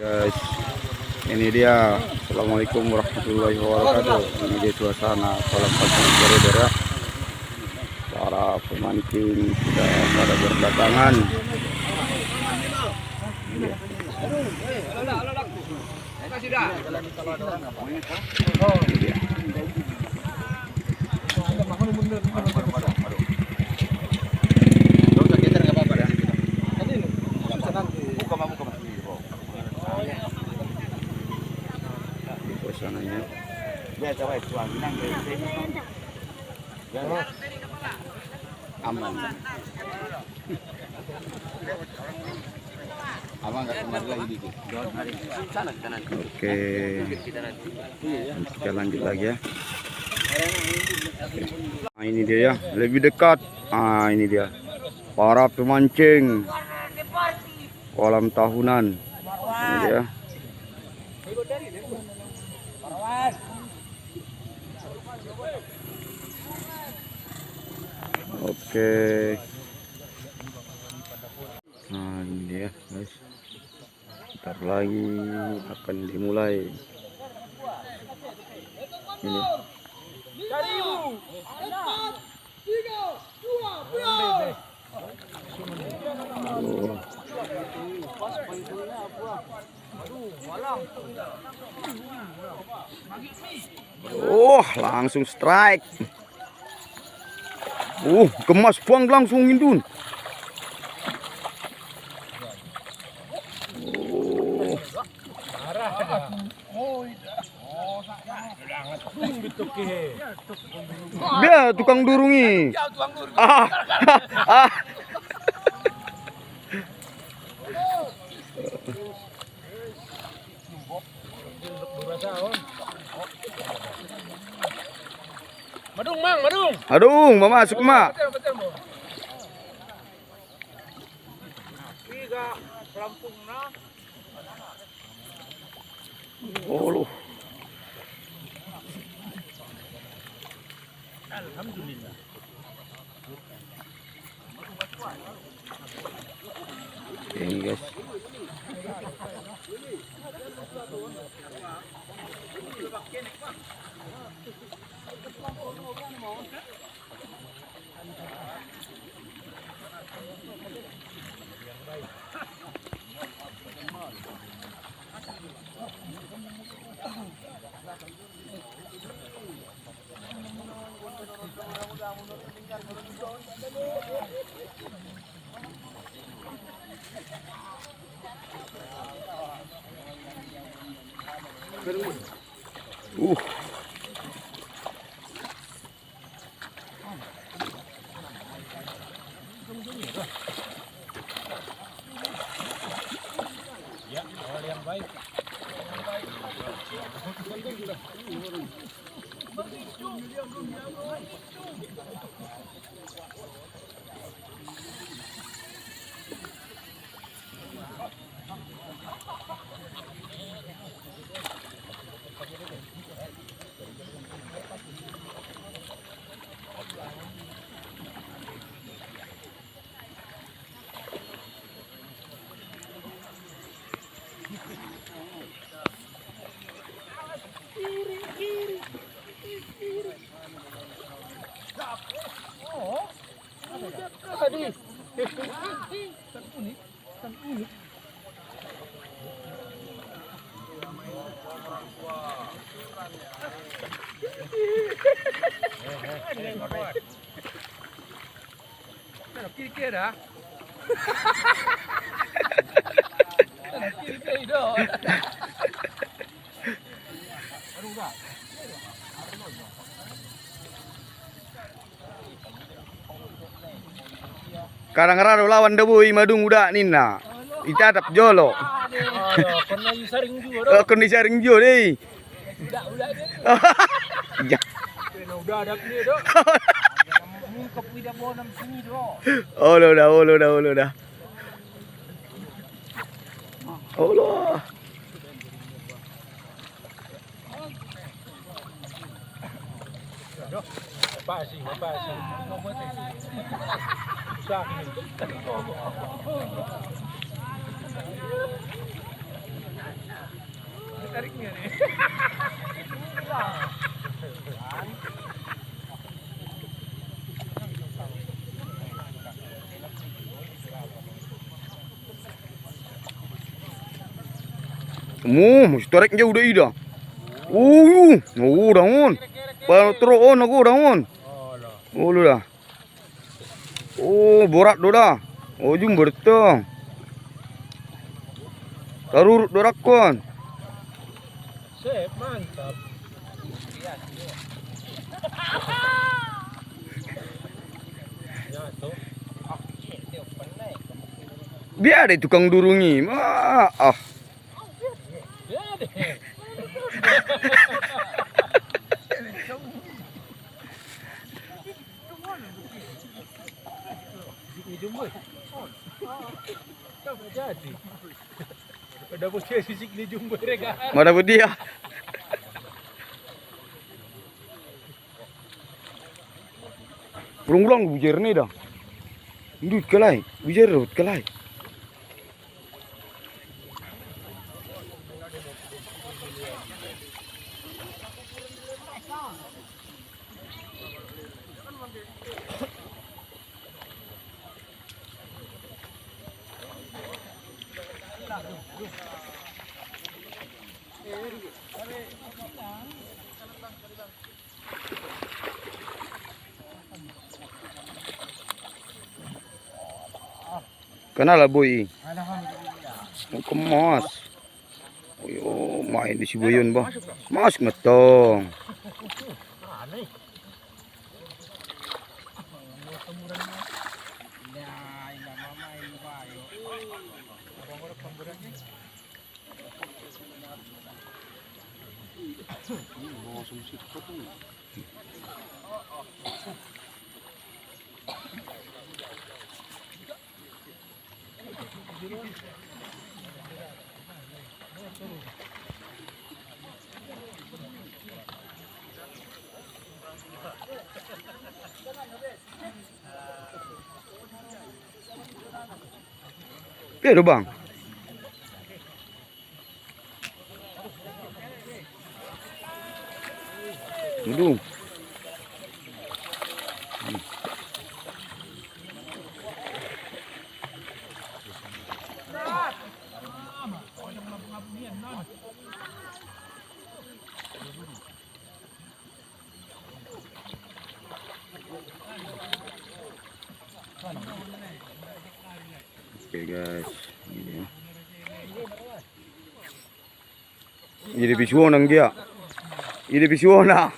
Guys, ini dia. Assalamualaikum warahmatullahi wabarakatuh. Ini dia suasana kolam pasang koridor ya. Para pemancing sudah pada berdatangan. Suasananya aman. Abang nggak kemari lagi dikit. Oke, kita lanjut lagi ya. Nah, ini dia ya, lebih dekat. Ah, ini dia para pemancing kolam tahunan. Ini dia. Oke. Nah, ini dia guys. Bentar lagi akan dimulai. Ini. Oh, langsung strike. Gemas buang langsung Indun. Dia tukang durungi. Madung, mau masuk mak. Oh loh. Alhamdulillah. Ini guys. Ya, awal yang baik. Kira-kira kadang-kadang lawan debu madung udah nina ditadap jolo. Kena saring jo deh. Udah ada dia dok. Oh udah. Allah. Pasi. tariknya nih. Mesti tarik jauh dah ida. Daun. Patroon aku daun. Oh lu dah. Oh, borak do dah. Oh, jum bertong. Tarurut dorakon. Sip, mantap. Biar deh tukang durungi. Ah. Jadi. Pada putih sisik ni jumbo rega. Mana putih ya? Pulang bujer ni dah. Duduk kelai, bujer rot kelai. Kenal lah boy. Kemas. Oh, main di si Boyon ba? Mas ngetong. Pero bang. Duduk. Oke guys, ini ya. Ini bisuon ang dia. Ini bisuon na.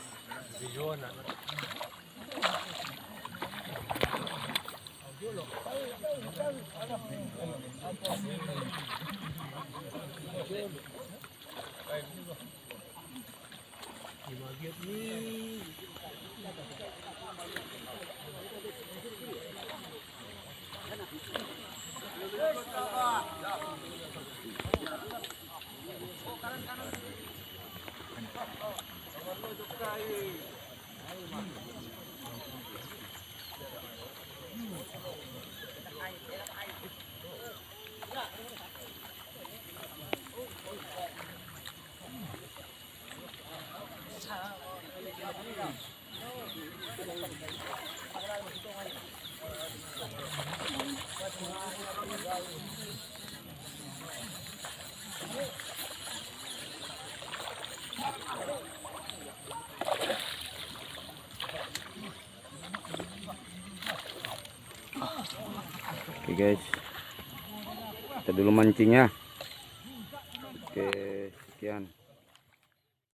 Oke guys, kita dulu mancingnya. Oke, sekian.